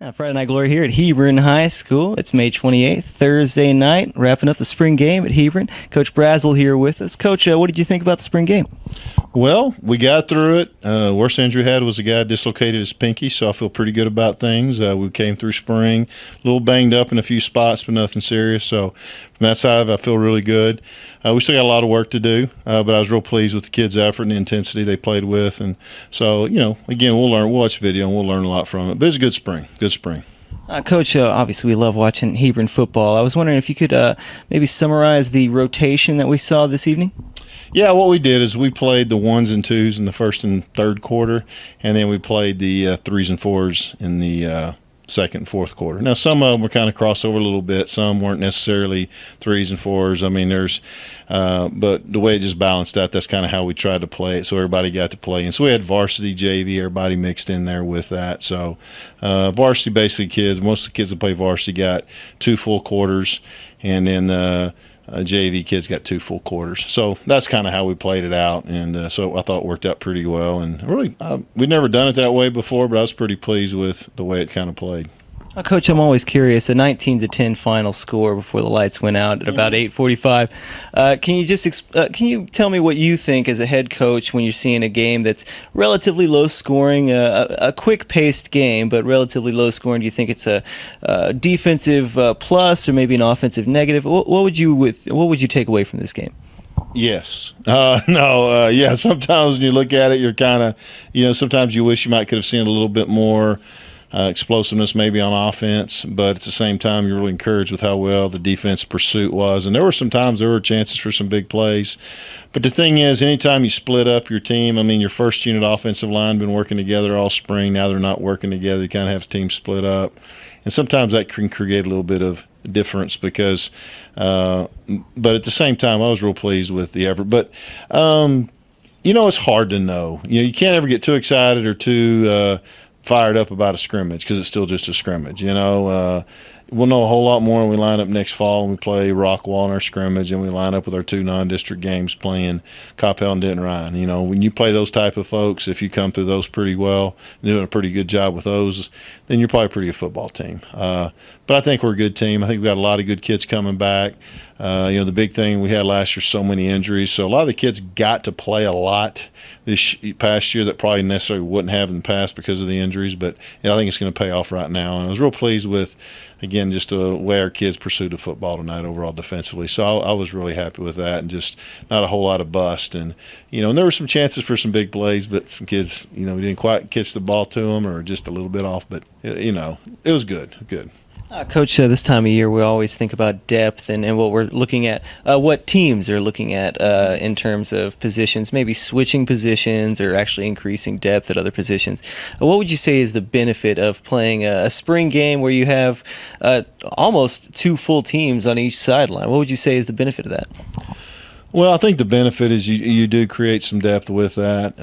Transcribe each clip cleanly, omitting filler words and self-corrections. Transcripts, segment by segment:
Friday Night Glory here at Hebron High School. It's May 28th, Thursday night, wrapping up the spring game at Hebron. Coach Brazel here with us. Coach, what did you think about the spring game? Well, we got through it. Worst injury we had was a guy dislocated his pinky, so I feel pretty good about things. We came through spring, a little banged up in a few spots, but nothing serious. So from that side, I feel really good. We still got a lot of work to do, but I was real pleased with the kids' effort and the intensity they played with. And so, again, we'll learn. We'll watch video and we'll learn a lot from it. But it's a good spring. Good spring. Coach, obviously we love watching Hebron football. I was wondering if you could maybe summarize the rotation that we saw this evening? Yeah, what we did is we played the ones and twos in the first and third quarter, and then we played the threes and fours in the second and fourth quarter. Now, some of them were kind of crossover a little bit. Some weren't necessarily threes and fours. I mean, but the way it just balanced out, that's kind of how we tried to play it, so everybody got to play. And so we had varsity, JV, everybody mixed in there with that. So varsity, basically kids, most of the kids that play varsity got 2 full quarters, and then JV kids got 2 full quarters. So that's kind of how we played it out, and so I thought it worked out pretty well. And really, we'd never done it that way before, but I was pretty pleased with the way it kind of played. Coach, I'm always curious. A 19-10 final score before the lights went out at about 8:45. Can you tell me what you think as a head coach when you're seeing a game that's relatively low scoring, a quick-paced game, but relatively low scoring? Do you think it's a defensive plus or maybe an offensive negative? What would you take away from this game? Yes. Yeah. Sometimes when you look at it, you're kind of, sometimes you wish you might could have seen a little bit more explosiveness maybe on offense, but at the same time you're really encouraged with how well the defense pursuit was. And there were chances for some big plays, but the thing is, anytime you split up your team, I mean, your first unit offensive line been working together all spring, now they're not working together, you kind of have the team split up, and sometimes that can create a little bit of difference because but at the same time I was real pleased with the effort. But it's hard to know. You can't ever get too excited or too fired up about a scrimmage because it's still just a scrimmage. We'll know a whole lot more when we line up next fall and we play Rockwall in our scrimmage, and we line up with our 2 non-district games playing Coppell and Denton Ryan. When you play those type of folks, if you come through those pretty well, doing a pretty good job with those, then you're probably a pretty good football team. But I think we're a good team. I think we've got a lot of good kids coming back. The big thing we had last year, so many injuries. So a lot of the kids got to play a lot this past year that probably necessarily wouldn't have in the past because of the injuries. But I think it's going to pay off right now. And I was real pleased with, again, just the way our kids pursued the football tonight overall defensively. So I was really happy with that, and just not a whole lot of bust. And, and there were some chances for some big plays, but some kids, we didn't quite catch the ball to them or just a little bit off. But, it was good. Coach, this time of year we always think about depth and what we're looking at, what teams are looking at in terms of positions, maybe switching positions or actually increasing depth at other positions. What would you say is the benefit of playing a spring game where you have almost 2 full teams on each sideline? What would you say is the benefit of that? Well, I think the benefit is you do create some depth with that.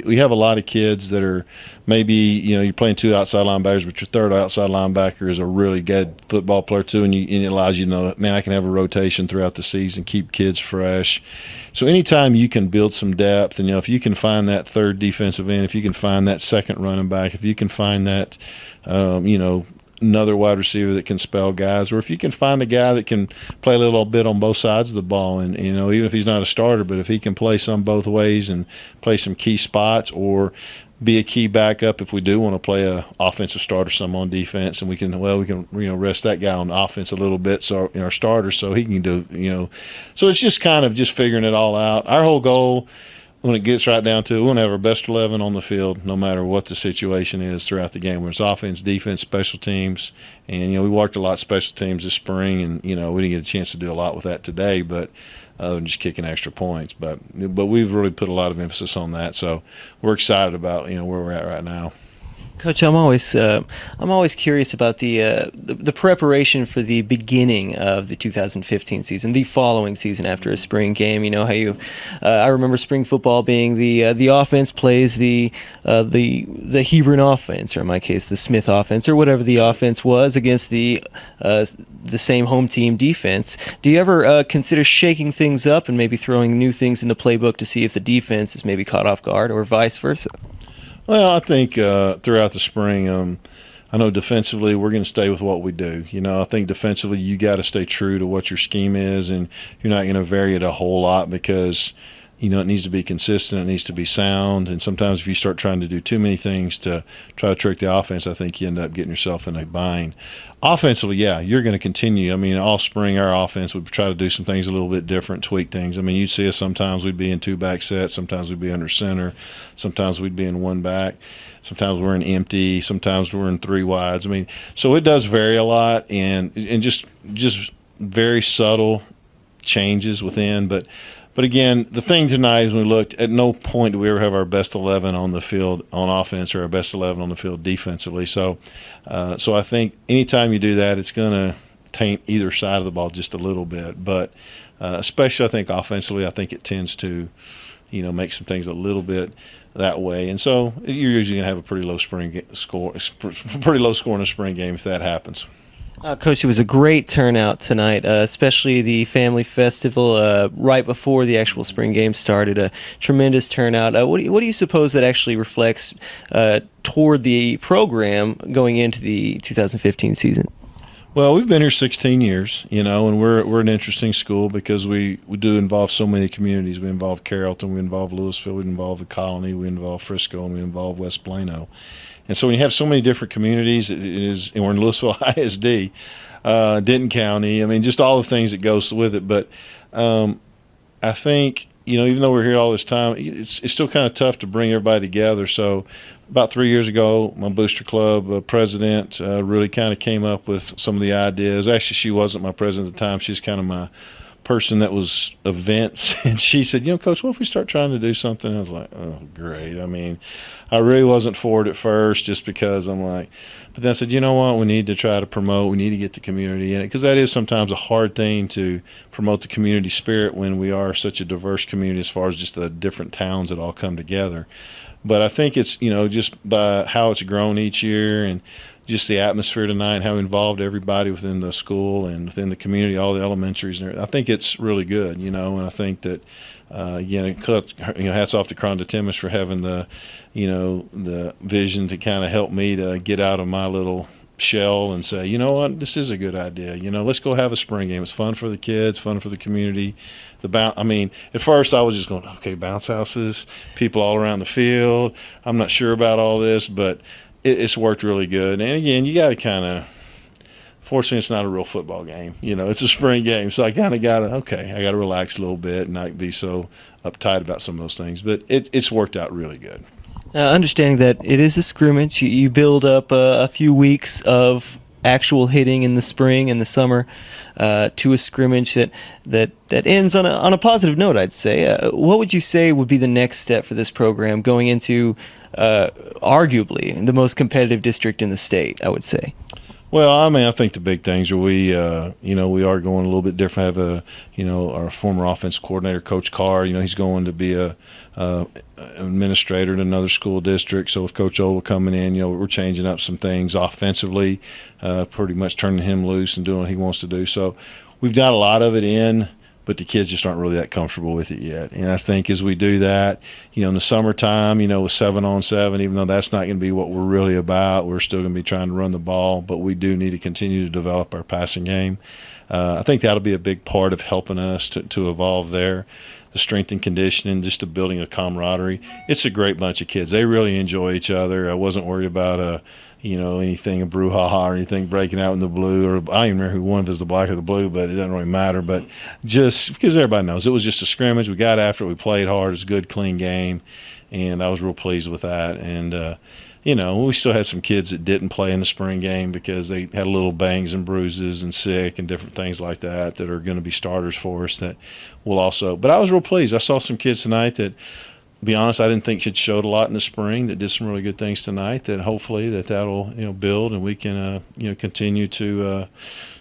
We have a lot of kids that are maybe, you're playing 2 outside linebackers, but your third outside linebacker is a really good football player too, and it allows you to know, man, I can have a rotation throughout the season, keep kids fresh. So anytime you can build some depth, and if you can find that third defensive end, if you can find that second running back, if you can find that, another wide receiver that can spell guys, or if you can find a guy that can play a little bit on both sides of the ball, and even if he's not a starter, but if he can play some both ways and play some key spots, or be a key backup if we do want to play a offensive starter some on defense, and we can rest that guy on offense a little bit, so our starter, so he can do so it's just kind of just figuring it all out. Our whole goal, when it gets right down to it, we want to have our best 11 on the field no matter what the situation is throughout the game, whether it's offense, defense, special teams. And, we worked a lot of special teams this spring, and, we didn't get a chance to do a lot with that today, but other than just kicking extra points. But we've really put a lot of emphasis on that. So we're excited about, where we're at right now. Coach, I'm always curious about the preparation for the beginning of the 2015 season, the following season after a spring game. I remember spring football being the offense plays the Hebron offense, or in my case the Smith offense, or whatever the offense was, against the same home team defense. Do you ever consider shaking things up and maybe throwing new things in the playbook to see if the defense is maybe caught off guard, or vice versa? Well, I think throughout the spring, I know defensively we're going to stay with what we do. I think defensively you got to stay true to what your scheme is, and you're not going to vary it a whole lot because it needs to be consistent, it needs to be sound, and sometimes if you start trying to do too many things to try to trick the offense, I think you end up getting yourself in a bind. Offensively, yeah, you're going to continue. I mean, all spring our offense would try to do some things a little bit different, tweak things. I mean, you'd see us sometimes we'd be in two back sets, sometimes we'd be under center, sometimes we'd be in one back, sometimes we're in empty, sometimes we're in three wides. I mean, so it does vary a lot, and just very subtle changes within, but again, the thing tonight is when we looked, at no point do we ever have our best 11 on the field on offense or our best 11 on the field defensively. So I think anytime you do that, it's going to taint either side of the ball just a little bit. But especially I think offensively, I think it tends to, make some things a little bit that way. And so you're usually going to have a pretty low score in a spring game if that happens. Coach, it was a great turnout tonight, especially the family festival right before the actual spring game started. A tremendous turnout. What do you suppose that actually reflects toward the program going into the 2015 season? Well, we've been here 16 years, and we're an interesting school because we do involve so many communities. We involve Carrollton, we involve Louisville, we involve the Colony, we involve Frisco, and we involve West Plano. And so when you have so many different communities, and we're in Louisville ISD, Denton County, I mean, just all the things that goes with it. But I think, even though we're here all this time, it's still kind of tough to bring everybody together. So about 3 years ago, my booster club president really kind of came up with some of the ideas. Actually, she wasn't my president at the time. She's kind of my person that was events, and she said, Coach, what if we start trying to do something? I was like, oh, great. I mean, I really wasn't for it at first just because I'm like, but then I said, you know what, we need to try to promote, we need to get the community in it, because that is sometimes a hard thing to promote the community spirit when we are such a diverse community as far as just the different towns that all come together. But I think it's, just by how it's grown each year and just the atmosphere tonight, how involved everybody within the school and within the community, all the elementaries, and everything. I think it's really good, and I think that, again, hats off to Cronda Timmis for having the vision to kind of help me to get out of my little shell and say, you know what, this is a good idea. Let's go have a spring game. It's fun for the kids, fun for the community. At first I was just going, okay, bounce houses, people all around the field. I'm not sure about all this, but it's worked really good. And again, you got to kind of, fortunately, it's not a real football game. It's a spring game. So I kind of got to relax a little bit and not be so uptight about some of those things. But it's worked out really good. Understanding that it is a scrimmage, you build up a few weeks of actual hitting in the spring and the summer to a scrimmage that ends on a positive note, I'd say. What would you say would be the next step for this program going into arguably the most competitive district in the state, I would say? Well, I think the big things are we are going a little bit different. Have our former offense coordinator, Coach Carr. He's going to be a administrator in another school district. So with Coach Ola coming in, we're changing up some things offensively, pretty much turning him loose and doing what he wants to do. So we've got a lot of it in, but the kids just aren't really that comfortable with it yet. And I think as we do that, in the summertime, with 7-on-7, even though that's not going to be what we're really about, we're still going to be trying to run the ball, but we do need to continue to develop our passing game. I think that'll be a big part of helping us to evolve there. The strength and conditioning, just the building of camaraderie. It's a great bunch of kids. They really enjoy each other. I wasn't worried about anything, a brouhaha or anything breaking out in the blue, or I don't even remember who won, if it was the black or the blue, but it doesn't really matter. But just because everybody knows it was just a scrimmage, we got after it, we played hard, it's a good, clean game, and I was real pleased with that. And we still had some kids that didn't play in the spring game because they had little bangs and bruises and sick and different things like that are going to be starters for us that will also. But I was real pleased. I saw some kids tonight that, to be honest, I didn't think had showed a lot in the spring that did some really good things tonight, that hopefully that'll build and we can continue to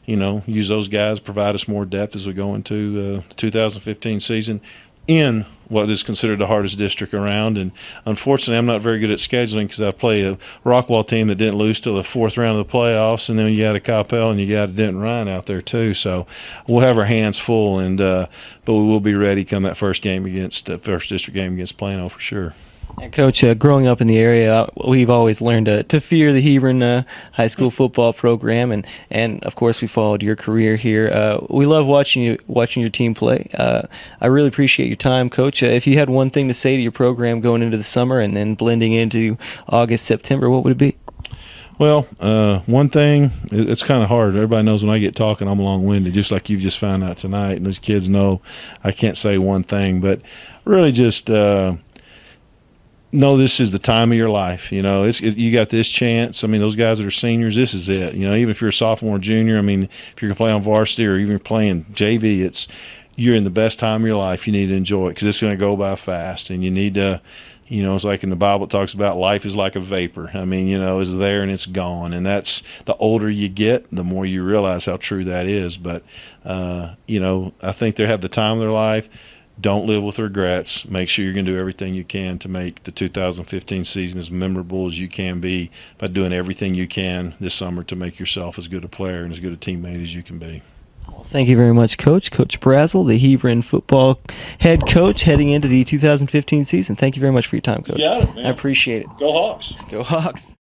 use those guys, provide us more depth as we go into the 2015 season in what is considered the hardest district around. And unfortunately, I'm not very good at scheduling because I play a Rockwall team that didn't lose till the fourth round of the playoffs, and then you got a Coppell and you got a Denton Ryan out there too. So we'll have our hands full, and but we will be ready come that first district game against Plano for sure. And Coach, growing up in the area, we've always learned to fear the Hebron high school football program, and of course we followed your career here. We love watching your team play. I really appreciate your time, Coach. If you had one thing to say to your program going into the summer and then blending into August, September, what would it be? Well, one thing, it's kind of hard. Everybody knows when I get talking, I'm long-winded, just like you've just found out tonight. And those kids know I can't say one thing, but really just know this is the time of your life. You know, you got this chance. I mean, those guys that are seniors, this is it. You know, even if you're a sophomore or junior, I mean, if you're going to play on varsity or even playing JV, you're in the best time of your life. You need to enjoy it because it's going to go by fast, and you need to, you know, it's like in the Bible it talks about life is like a vapor. I mean, you know, it's there and it's gone. And that's the older you get, the more you realize how true that is. But, you know, I think they have the time of their life. Don't live with regrets. Make sure you're going to do everything you can to make the 2015 season as memorable as you can be by doing everything you can this summer to make yourself as good a player and as good a teammate as you can be. Well, thank you very much, Coach. Coach Brazel, the Hebron football head coach heading into the 2015 season. Thank you very much for your time, Coach. You got it, man. I appreciate it. Go Hawks. Go Hawks.